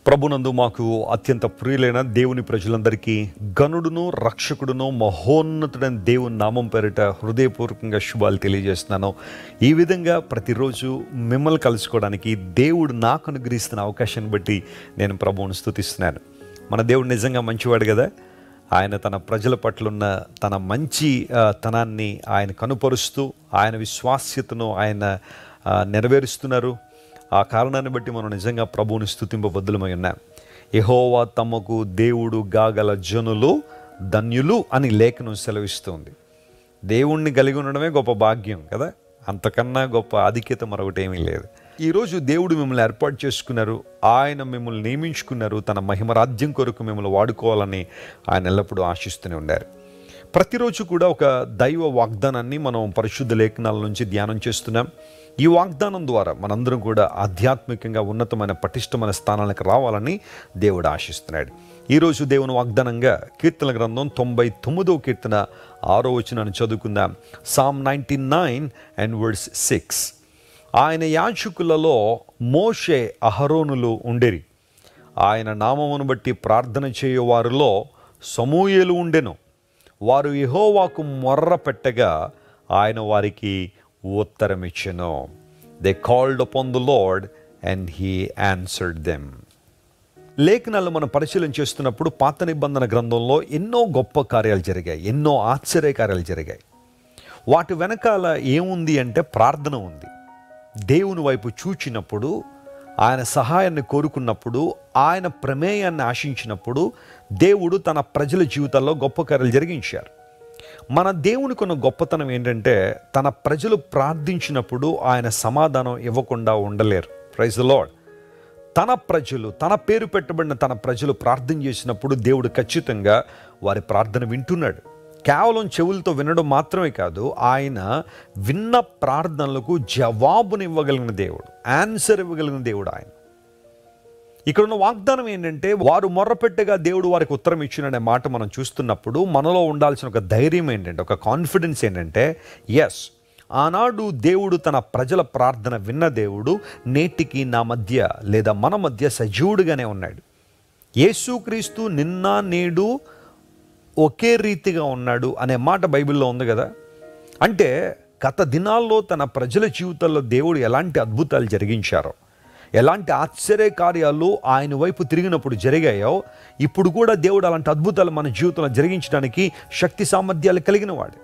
ప్రభునందు మాకు అత్యంత ప్రియులైన దేవుని ప్రజలందరికీ గనుడును రక్షకుడును మహోన్నతుడైన దేవుని నామం పేరిట హృదయపూర్వకంగా శుభాలు తెలియజేస్తున్నాను. ఈ విధంగా ప్రతిరోజు మిమ్మల్ని కలుసుకోవడానికి దేవుడు నాకు అనుగ్రహిస్తున్న అవకాశాన్ని బట్టి నేను ప్రభువును స్తుతిస్తున్నాను. మన దేవుడు నిజంగా మంచివాడు కదా. ఆయన తన ప్రజల పట్ల ఉన్న తన మంచి తనాన్ని ఆయన కనుపరుస్తూ ఆయన విశ్వాస్యతను ఆయన నెరవేరుస్తున్నారు. ఆ కారణాన్ని బట్టి మనం నిజంగా ప్రభువుని స్తుతింపబద్దులమై ఉన్నాం. యెహోవా తమకు దేవుడు గాగల జనులు ధన్యులు అని లేఖనం సెలవిస్తుంది. దేవుణ్ణి కలిగి ఉండడమే గొప్ప భాగ్యం కదా. అంతకన్నా గొప్ప ఆధిక్యత మరొకటి ఏమీ లేదు. ఈరోజు దేవుడు మిమ్మల్ని ఏర్పాటు చేసుకున్నారు. ఆయన మిమ్మల్ని నియమించుకున్నారు. తన మహిమరాజ్యం కొరకు మిమ్మల్ని వాడుకోవాలని ఆయన ఎల్లప్పుడూ ఆశిస్తూనే ఉన్నారు. ప్రతిరోజు కూడా ఒక దైవ వాగ్దానాన్ని మనం పరిశుద్ధ లేఖనాల నుంచి ధ్యానం చేస్తున్నాం. ఈ వాగ్దానం ద్వారా మనందరం కూడా ఆధ్యాత్మికంగా ఉన్నతమైన పటిష్టమైన స్థానాలకు రావాలని దేవుడు ఆశిస్తున్నాడు. ఈరోజు దేవుని వాగ్దానంగా కీర్తన గ్రంథం 99వ కీర్తన 6వ వచనాన్ని చదువుకుందాం. Psalm 99 and verse 6. ఆయన యాజకులలో మోషే అహరోనులు ఉండేరి. ఆయన నామమును బట్టి ప్రార్థన చేయువారిలో సమూయేలు ఉండెను. వారు యెహోవాకు మొర్ర పెట్టగా ఆయన వారికి ఉత్తరమిచ్చెను. They called upon the Lord and he answered them. లేఖనాలు మనం పరిశీలన చేస్తున్నప్పుడు పాత నిబంధన గ్రంథంలో ఎన్నో గొప్ప కార్యాలు జరిగాయి, ఎన్నో ఆశ్చర్య కార్యాలు జరిగాయి. వాటి వెనకాల ఏముంది అంటే ప్రార్థన ఉంది. దేవుని వైపు చూచినప్పుడు, ఆయన సహాయాన్ని కోరుకున్నప్పుడు, ఆయన ప్రమేయాన్ని ఆశించినప్పుడు దేవుడు తన ప్రజల జీవితాల్లో గొప్ప కార్యాలు జరిగించారు. మన దేవునికి ఉన్న గొప్పతనం ఏంటంటే తన ప్రజలు ప్రార్థించినప్పుడు ఆయన సమాధానం ఇవ్వకుండా ఉండలేరు. Praise the lord. తన ప్రజలు, తన పేరు పెట్టబడిన తన ప్రజలు ప్రార్థన చేసినప్పుడు దేవుడు ఖచ్చితంగా వారి ప్రార్థన వింటున్నాడు. కేవలం చెవులతో వినడం మాత్రమే కాదు, ఆయన విన్న ప్రార్థనలకు జవాబునివ్వగలిగిన దేవుడు, ఆన్సర్ ఇవ్వగలిగిన దేవుడు ఆయన. ఇక్కడ ఉన్న వాగ్దానం ఏంటంటే వారు మొర్రపెట్టగా దేవుడు వారికి ఉత్తరం ఇచ్చిననే మాట మనం చూస్తున్నప్పుడు మనలో ఉండాల్సిన ఒక ధైర్యం ఏంటంటే, ఒక కాన్ఫిడెన్స్ ఏంటంటే, ఎస్, ఆనాడు దేవుడు తన ప్రజల ప్రార్థన విన్న దేవుడు నేటికి నా మధ్య లేదా మన మధ్య సజీవుడుగానే ఉన్నాడు. యేసుక్రీస్తు నిన్న నేడు ఒకే రీతిగా ఉన్నాడు అనే మాట బైబిల్లో ఉంది కదా. అంటే గత దినాల్లో తన ప్రజల జీవితాల్లో దేవుడు ఎలాంటి అద్భుతాలు జరిగించారో, ఎలాంటి ఆశ్చర్య కార్యాలు ఆయన వైపు తిరిగినప్పుడు జరిగాయో, ఇప్పుడు కూడా దేవుడు అలాంటి అద్భుతాలు మన జీవితంలో జరిగించడానికి శక్తి సామర్థ్యాలు కలిగిన వాడు.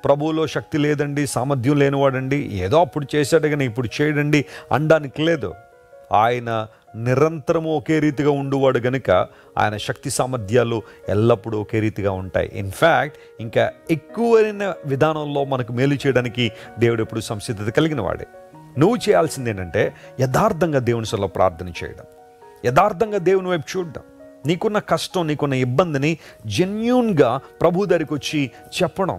ప్రభువులో శక్తి లేదండి, సామర్థ్యం లేనివాడండి, ఏదో అప్పుడు చేశాడు కానీ ఇప్పుడు చేయడండి అనడానికి లేదు. ఆయన నిరంతరము ఒకే రీతిగా ఉండువాడు కనుక ఆయన శక్తి సామర్థ్యాలు ఎల్లప్పుడూ ఒకే రీతిగా ఉంటాయి. ఇన్ఫ్యాక్ట్ ఇంకా ఎక్కువైన విధానంలో మనకు మేలు చేయడానికి దేవుడు ఎప్పుడు సంసిద్ధత కలిగిన వాడే. నువ్వు చేయాల్సింది ఏంటంటే యథార్థంగా దేవుని సొల్లో ప్రార్థన చేయడం, యథార్థంగా దేవుని వైపు చూడడం, నీకున్న కష్టం, నీకున్న ఇబ్బందిని జెన్యూన్గా ప్రభు దగ్గరికి వచ్చి చెప్పడం.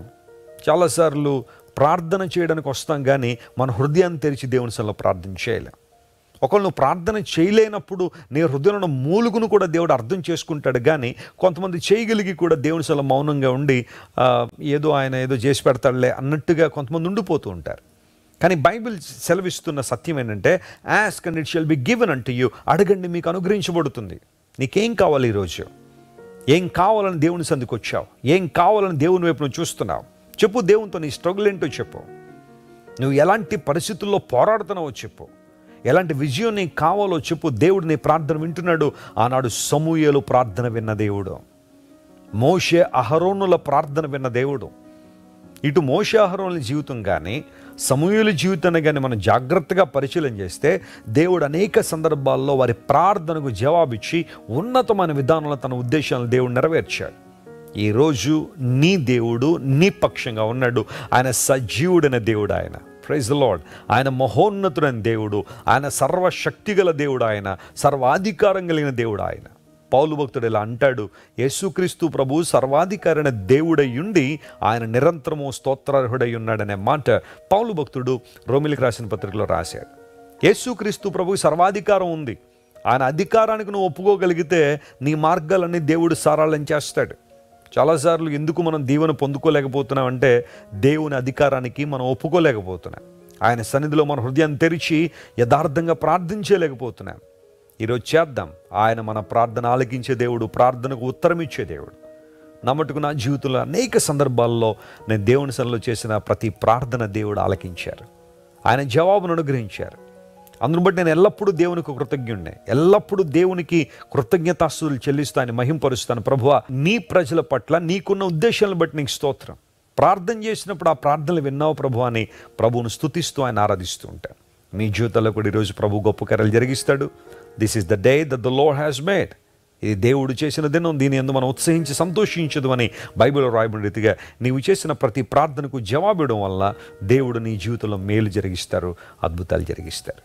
చాలాసార్లు ప్రార్థన చేయడానికి వస్తాం కానీ మన హృదయాన్ని తెరిచి దేవుని సొల్లో ప్రార్థన చేయలేం. ఒకవేళ నువ్వు ప్రార్థన చేయలేనప్పుడు నీ హృదయంలో మూలుగును కూడా దేవుడు అర్థం చేసుకుంటాడు. కానీ కొంతమంది చేయగలిగి కూడా దేవుని సొల్లో మౌనంగా ఉండి ఏదో ఆయన ఏదో చేసి పెడతాడులే అన్నట్టుగా కొంతమంది ఉండిపోతూ ఉంటారు. కానీ బైబిల్ సెలవిస్తున్న సత్యం ఏంటంటే, ask and it shall be given unto you. అడగండి, మీకు అనుగ్రహించబడుతుంది. నీకేం కావాలి ఈరోజు? ఏం కావాలని దేవుని సందికి వచ్చావు? ఏం కావాలని దేవుని వైపు నువ్వు చూస్తున్నావు? చెప్పు దేవునితో. నీ స్ట్రగుల్ ఏంటో చెప్పు. నువ్వు ఎలాంటి పరిస్థితుల్లో పోరాడుతున్నావో చెప్పు. ఎలాంటి విజయం నీకు కావాలో చెప్పు. దేవుడు నీ ప్రార్థన వింటున్నాడు. ఆనాడు సమూయేలు ప్రార్థన విన్న దేవుడు, మోషే అహరోనుల ప్రార్థన విన్న దేవుడు. ఇటు మోషే అహరోనుల జీవితం కానీ సమూయేలు జీవితాన్ని కానీ మనం జాగ్రత్తగా పరిశీలన చేస్తే దేవుడు అనేక సందర్భాల్లో వారి ప్రార్థనకు జవాబిచ్చి ఉన్నతమైన విధానంలో తన ఉద్దేశాలను దేవుడు నెరవేర్చాడు. ఈరోజు నీ దేవుడు నీ పక్షంగా ఉన్నాడు. ఆయన సజీవుడైన దేవుడు ఆయన. Praise the lord. ఆయన మహోన్నతుడైన దేవుడు, ఆయన సర్వశక్తిగల దేవుడు, ఆయన సర్వాధికారం కలిగిన దేవుడు ఆయన. పౌలు భక్తుడు ఇలా అంటాడు, యేసుక్రీస్తు ప్రభు సర్వాధికారైన దేవుడయ్యుండి ఆయన నిరంతరము స్తోత్రార్హుడై ఉన్నాడనే మాట పౌలు భక్తుడు రోమిలికి రాసిన పత్రికలో రాశాడు. యేసుక్రీస్తు ప్రభు సర్వాధికారం ఉంది. ఆయన అధికారానికి నువ్వు ఒప్పుకోగలిగితే నీ మార్గాలన్నీ దేవుడు సరళం చేస్తాడు. చాలాసార్లు ఎందుకు మనం దీవెన పొందుకోలేకపోతున్నాం అంటే దేవుని అధికారానికి మనం ఒప్పుకోలేకపోతున్నాం. ఆయన సన్నిధిలో మన హృదయాన్ని తెరిచి యథార్థంగా ప్రార్థించలేకపోతున్నాం. ఈరోజు చేద్దాం. ఆయన మన ప్రార్థన ఆలకించే దేవుడు, ప్రార్థనకు ఉత్తరం ఇచ్చే దేవుడు. నమ్మటుకు నా జీవితంలో అనేక సందర్భాల్లో నేను దేవుని సన్నిధిలో చేసిన ప్రతి ప్రార్థన దేవుడు ఆలకించారు. ఆయన జవాబును అనుగ్రహించారు. అందును బట్టి నేను ఎల్లప్పుడూ దేవునికి కృతజ్ఞుడినే. ఎల్లప్పుడూ దేవునికి కృతజ్ఞతాస్తుతులు చెల్లిస్తూ ఆయన మహింపరుస్తాను. ప్రభువా, నీ ప్రజల పట్ల నీకున్న ఉద్దేశాలను బట్టి నీకు స్తోత్రం. ప్రార్థన చేసినప్పుడు ఆ ప్రార్థనలు విన్నావు ప్రభువా అని ప్రభువును స్తుతిస్తూ ఆయన ఆరాధిస్తూ ఉంటాను. మీ జీవితంలో కూడా ఈరోజు ప్రభు గొప్ప కార్యాలు జరిగిస్తాడు. This is the day that the lord has made. ఇది దేవుడు చేసిన దినం, దీని యందు మనం ఉత్సహించి సంతోషించదు అని బైబిల్లో రాయబడిన రీతిగా నీవు చేసిన ప్రతి ప్రార్థనకు జవాబివ్వడం వల్ల దేవుడు నీ జీవితంలో మేలు జరిగిస్తారు, అద్భుతాలు జరిగిస్తారు.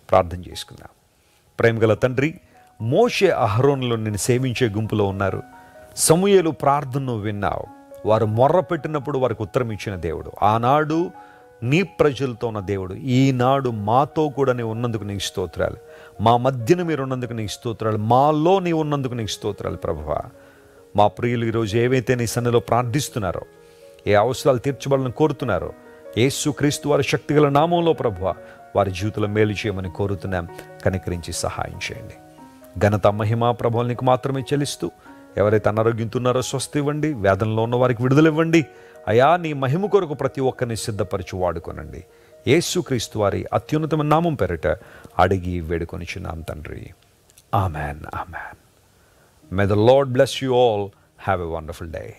ప్రార్థన చేసుకుందాం. ప్రేమగల తండ్రి, మోషే అహరోనులు నిన్ను సేవించే గుంపులో ఉన్నారు. సమూయేలు ప్రార్థనను విన్నావు. వారు మొర్ర పెట్టినప్పుడు వారికి ఉత్తరం ఇచ్చిన దేవుడు. ఆనాడు నీ ప్రజలతో ఉన్న దేవుడు ఈనాడు మాతో కూడా నీవు ఉన్నందుకు నీకు స్తోత్రాలు. మా మధ్యన మీరు ఉన్నందుకు నీకు స్తోత్రాలు. మాలో నీవు ఉన్నందుకు నీకు స్తోత్రాలు ప్రభువా. మా ప్రియులు ఈరోజు ఏవైతే నీ సన్నిధిలో ప్రార్థిస్తున్నారో, ఏ అవసరాలు తీర్చబడాలని కోరుతున్నారో, యేసు క్రీస్తు వారి శక్తిగల నామంలో ప్రభువా వారి జీవితంలో మేలు చేయమని కోరుతున్నాం. కనికరించి సహాయం చేయండి. ఘనత, మహిమ, ప్రభువులు నీకు మాత్రమే చెల్లిస్తూ, ఎవరైతే అనారోగ్యంతో ఉన్నారో స్వస్థ ఇవ్వండి. వేదనలో ఉన్న వారికి విడుదల ఇవ్వండి. అయా, నీ మహిమ కొరకు ప్రతి ఒక్కరిని సిద్ధపరిచి వాడుకోనండి. యేసుక్రీస్తు వారి అత్యున్నతమైన నామం పేరిట అడిగి వేడుకొనిచున్నాం తండ్రి. Amen, amen. May the lord bless you all. Have a wonderful day.